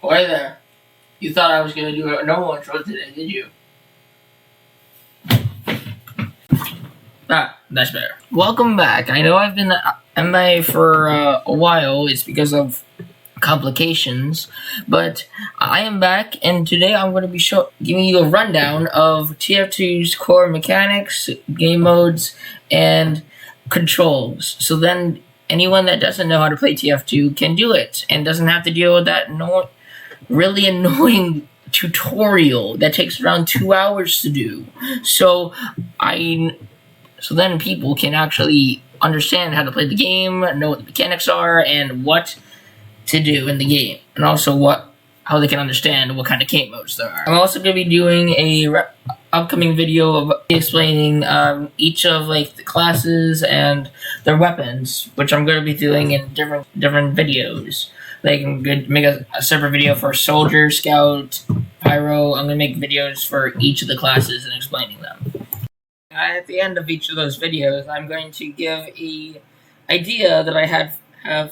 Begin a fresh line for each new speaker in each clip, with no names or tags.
Why there? You thought I was gonna do a normal intro today, did you? Ah, that's better. Welcome back. I know I've been MIA for a while. It's because of complications, but I am back, and today I'm going to be giving you a rundown of TF2's core mechanics, game modes, and controls. So then anyone that doesn't know how to play TF2 can do it, and doesn't have to deal with that really annoying tutorial that takes around 2 hours to do. So then people can actually understand how to play the game, know what the mechanics are, and what to do in the game, and also how they can understand what kind of game modes there are. I'm also going to be doing a upcoming video of explaining each of the classes and their weapons, which I'm going to be doing in different videos. I'm going to make a separate video for Soldier, Scout, Pyro. I'm going to make videos for each of the classes and explaining them. At the end of each of those videos, I'm going to give an idea that I have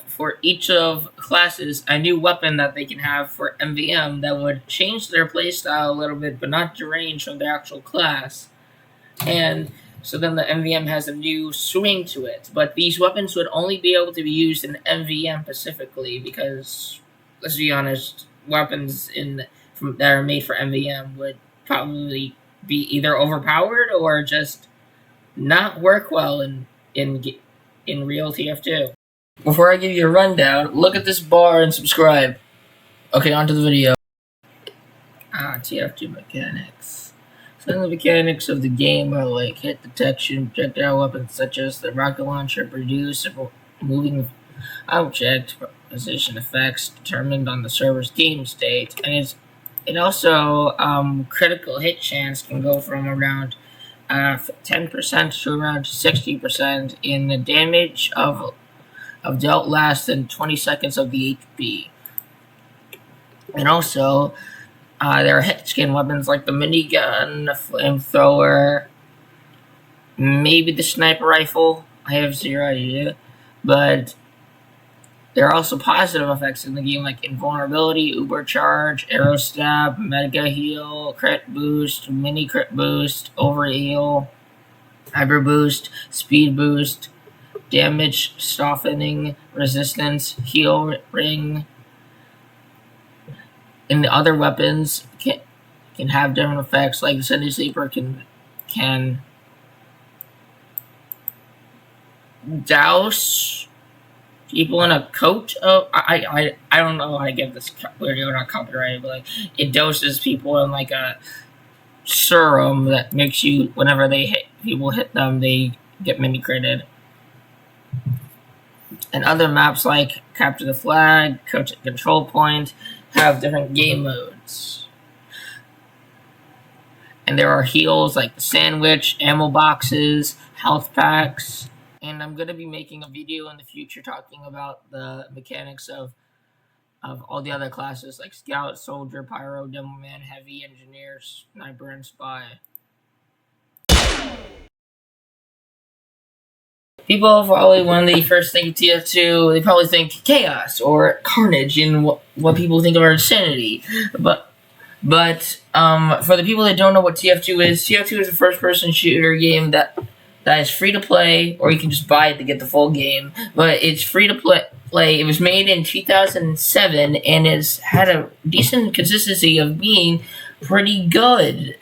for each of classes, a new weapon that they can have for MVM that would change their playstyle a little bit, but not derange from their actual class. And so then the MVM has a new swing to it. But these weapons would only be able to be used in MVM specifically because, let's be honest, weapons that are made for MVM would probably be either overpowered or just not work well in real TF2. Before I give you a rundown, look at this bar and subscribe. Okay, on to the video. TF2 mechanics. Some of the mechanics of the game are like hit detection, projectile weapons such as the rocket launcher, produce a moving object, position effects determined on the server's game state, and it also critical hit chance can go from around 10% to around 60% in the damage of dealt less than 20 seconds of the HP. And also, there are hit skin weapons like the minigun, the flamethrower, maybe the sniper rifle. I have zero idea. But there are also positive effects in the game like invulnerability, uber charge, arrow stab, mega heal, crit boost, mini crit boost, over heal, hyper boost, speed boost, damage softening, resistance, heal ring, and the other weapons can have different effects. Like the Sunday Sleeper can douse people in a coat. Oh, I don't know how to get this video not copyrighted, but it doses people in a serum that makes you, whenever people hit them, they get mini critted. And other maps like Capture the Flag, Control Point have different game modes. And there are heals like the sandwich, ammo boxes, health packs. And I'm going to be making a video in the future talking about the mechanics of all the other classes like Scout, Soldier, Pyro, Demoman, Heavy, Engineer, Sniper, and Spy. People probably, when they first think of TF2, they probably think Chaos or Carnage and what people think of our Insanity. But for the people that don't know what TF2 is a first-person shooter game that is free to play, or you can just buy it to get the full game. But it's free to play. It was made in 2007 and it's had a decent consistency of being pretty good.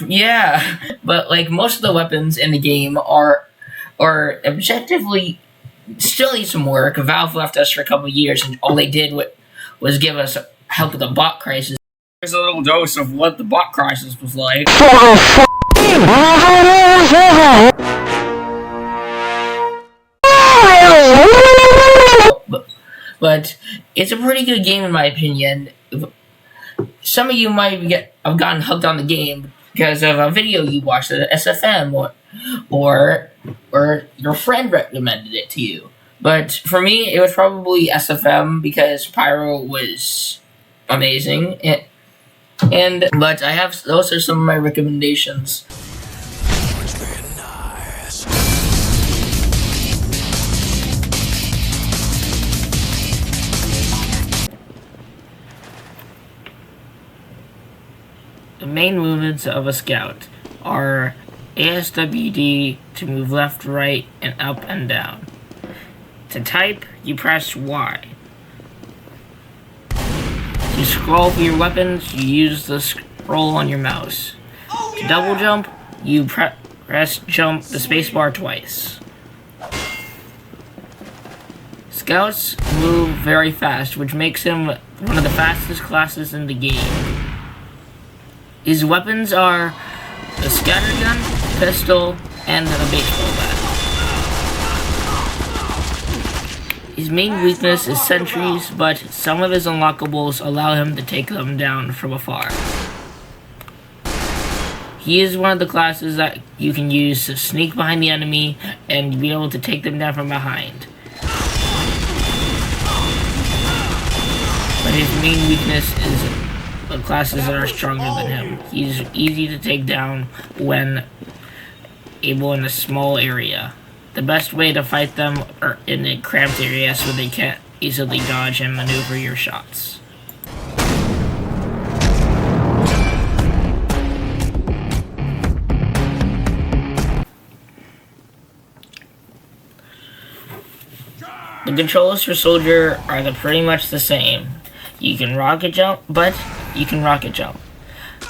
Yeah, but most of the weapons in the game are objectively still need some work. Valve left us for a couple of years, and all they did was give us help with the bot crisis. Here's a little dose of what the bot crisis was like. But it's a pretty good game in my opinion. Some of you might have gotten hooked on the game because of a video you watched at SFM or your friend recommended it to you. But for me, it was probably SFM because Pyro was amazing. But those are some of my recommendations. The main movements of a scout are ASWD to move left, right, and up and down. To type, you press Y. To scroll for your weapons, you use the scroll on your mouse. To double jump, you press jump the spacebar twice. Scouts move very fast, which makes him one of the fastest classes in the game. His weapons are the scattergun, pistol, and the baseball bat. His main weakness is sentries, but some of his unlockables allow him to take them down from afar. He is one of the classes that you can use to sneak behind the enemy and be able to take them down from behind. But his main weakness is the classes that are stronger than him. He's easy to take down when able in a small area. The best way to fight them are in a cramped area so they can't easily dodge and maneuver your shots. The controls for Soldier are pretty much the same. You can rocket jump,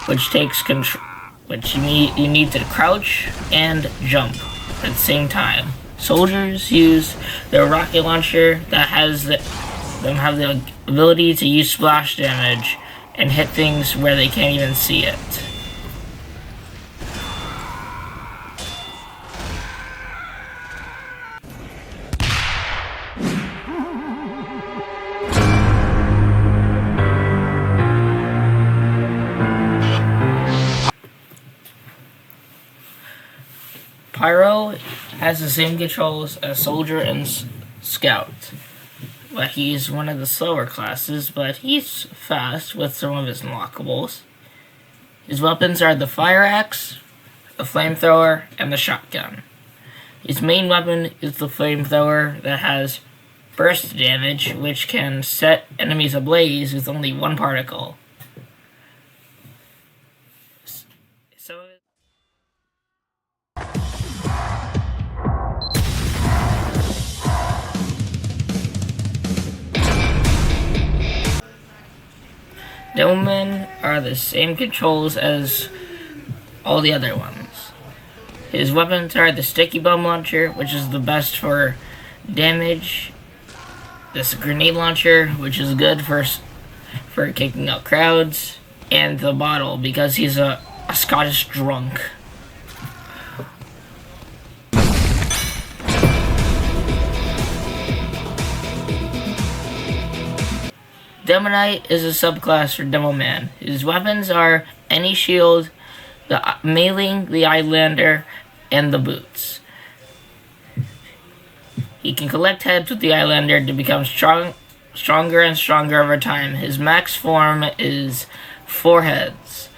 which takes control, which you need to crouch and jump at the same time. Soldiers use their rocket launcher that have the ability to use splash damage and hit things where they can't even see it. Pyro has the same controls as Soldier and Scout, but he's one of the slower classes, but he's fast with some of his unlockables. His weapons are the fire axe, the flamethrower, and the shotgun. His main weapon is the flamethrower that has burst damage, which can set enemies ablaze with only one particle. Demomen are the same controls as all the other ones. His weapons are the sticky bomb launcher, which is the best for damage. This grenade launcher, which is good for kicking out crowds. And the bottle, because he's a Scottish drunk. Demonite is a subclass for Demoman. His weapons are any shield, the mailing, the eyelander, and the boots. He can collect heads with the eyelander to become stronger and stronger over time. His max form is 4 heads.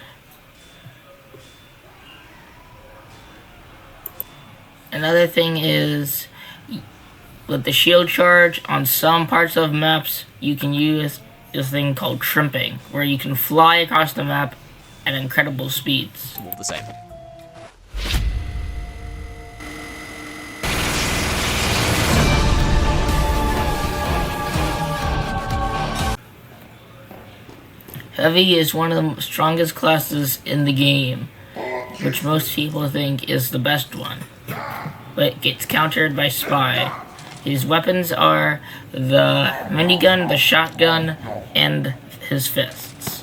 Another thing is, with the shield charge, on some parts of maps, you can use this thing called shrimping, where you can fly across the map at incredible speeds.
All the same.
Heavy is one of the strongest classes in the game, which most people think is the best one, but it gets countered by Spy. His weapons are the minigun, the shotgun, and his fists.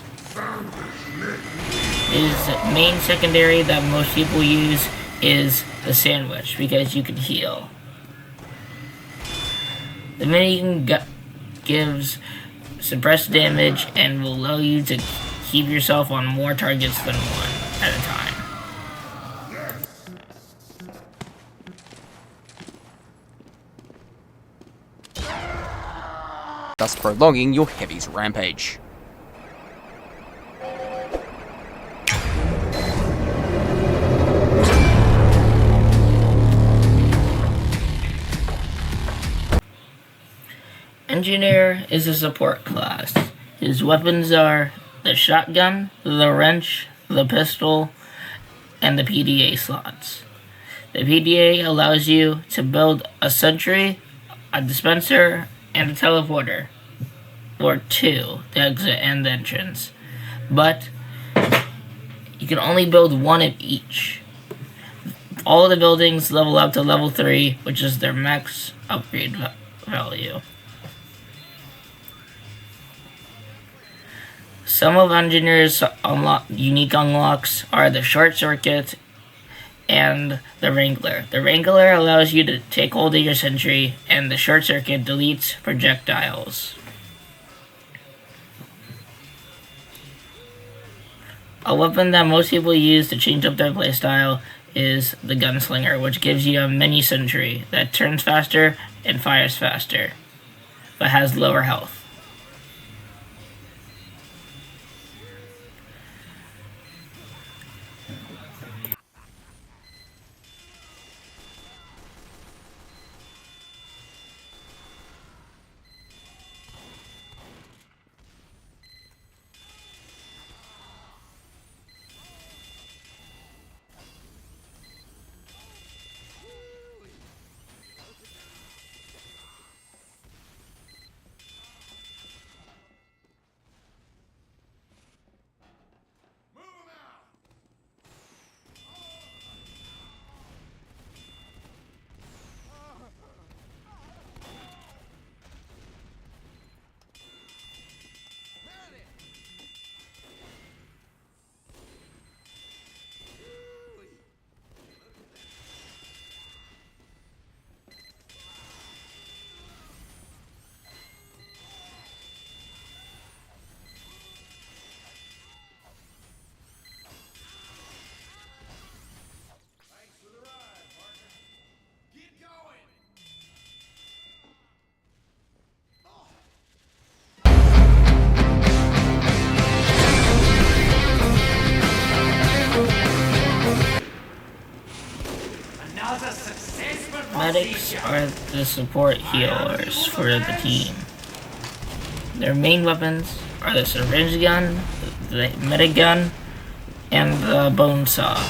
His main secondary that most people use is the sandwich, because you can heal. The minigun gives suppressed damage and will allow you to keep yourself on more targets than one at a time.
Thus prolonging your Heavy's rampage.
Engineer is a support class. His weapons are the shotgun, the wrench, the pistol, and the PDA slots. The PDA allows you to build a sentry, a dispenser, and a teleporter, or two, the exit and the entrance. But you can only build one of each. All of the buildings level up to level 3, which is their max upgrade value. Some of Engineer's unique unlocks are the Short Circuit and the Wrangler. The Wrangler allows you to take hold of your sentry, and the Short Circuit deletes projectiles. A weapon that most people use to change up their playstyle is the Gunslinger, which gives you a mini sentry that turns faster and fires faster, but has lower health. Medics are the support healers for the team. Their main weapons are the syringe gun, the medic gun, and the bone saw.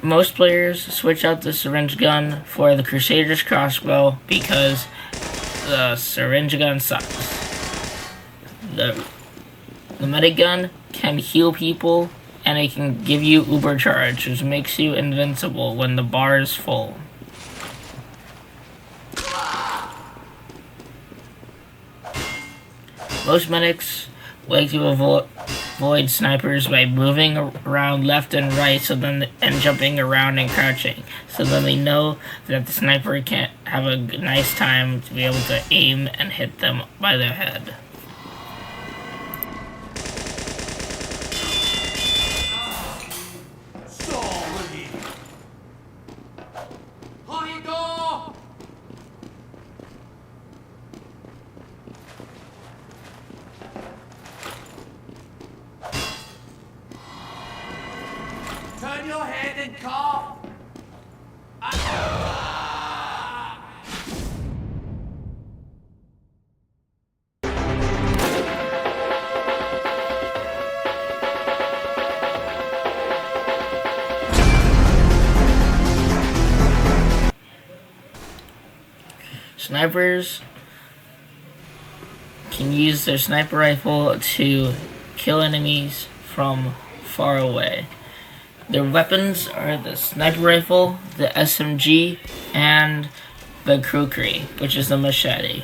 Most players switch out the syringe gun for the Crusader's crossbow because the syringe gun sucks. The medic gun can heal people, and it can give you Uber Charge, which makes you invincible when the bar is full. Most medics like to avoid snipers by moving around left and right and jumping around and crouching, so then they know that the sniper can't have a nice time to be able to aim and hit them by their head.
Turn your head and cough.
Snipers can use their sniper rifle to kill enemies from far away. Their weapons are the sniper rifle, the SMG, and the Kukri, which is the machete.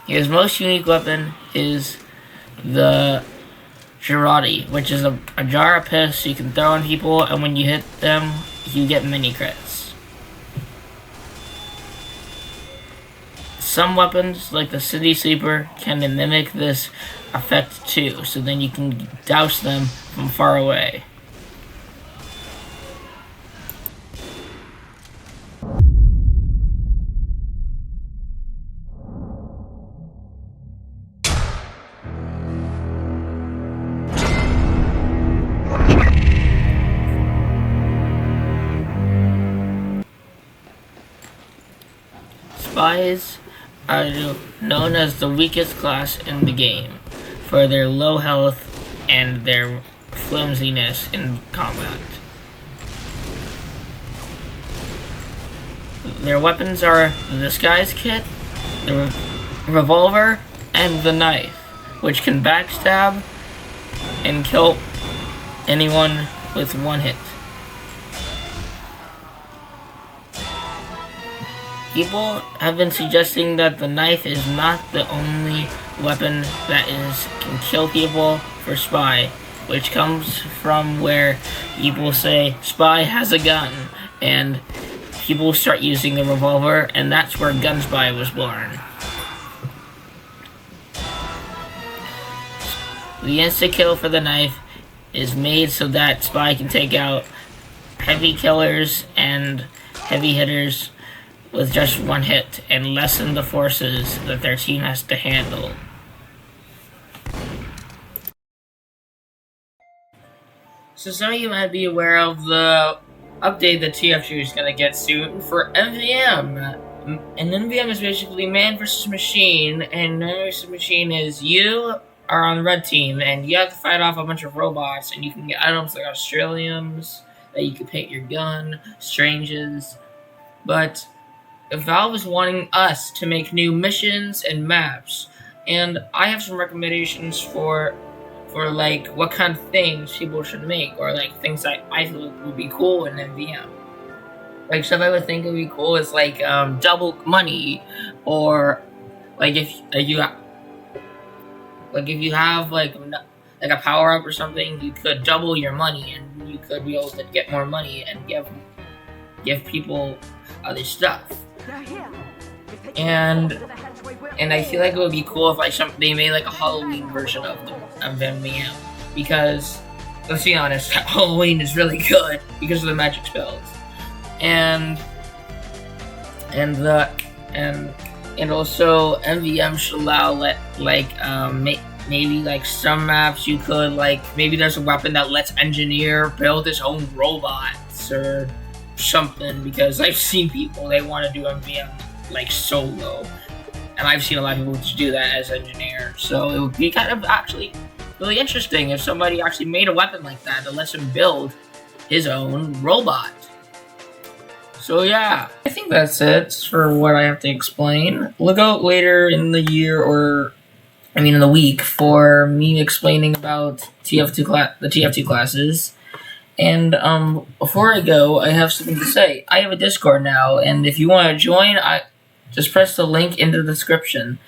His most unique weapon is the Girardi, which is a jar of piss you can throw on people, and when you hit them, you get mini crits. Some weapons, like the City Sweeper, can mimic this effect too, so then you can douse them from far away. Spies are known as the weakest class in the game for their low health and their flimsiness in combat. Their weapons are the disguise kit, the revolver, and the knife, which can backstab and kill anyone with one hit. People have been suggesting that the knife is not the only weapon that can kill people for Spy, which comes from where people say Spy has a gun, and people start using the revolver, and that's where Gunspy was born. The insta-kill for the knife is made so that Spy can take out heavy killers and heavy hitters with just one hit and lessen the forces that their team has to handle. So some of you might be aware of the update that TF2 is going to get soon for MVM. And MVM is basically man versus machine, and man versus machine is you are on the red team, and you have to fight off a bunch of robots, and you can get items like Australiums that you can paint your gun, Stranges, but Valve is wanting us to make new missions and maps, and I have some recommendations for like what kind of things people should make, or like things that I feel would be cool in MVM. Like stuff I would think would be cool is like double money, or like if you have like a power up or something, you could double your money, and you could be able to get more money and give people other stuff. And I feel like it would be cool if they made like a Halloween version of MVM, because let's be honest, Halloween is really good because of the magic spells, and also MVM should allow maybe like some maps you could maybe there's a weapon that lets engineer build his own robots or something, because I've seen people, they want to do MVM like solo, and I've seen a lot of people just do that as engineer, so it would be kind of actually really interesting if somebody actually made a weapon like that lets him build his own robot. So yeah, I think that's it for what I have to explain. Look out later in the year, in the week, for me explaining about the TF2 classes. And before I go, I have something to say. I have a Discord now, and if you want to join, just press the link in the description.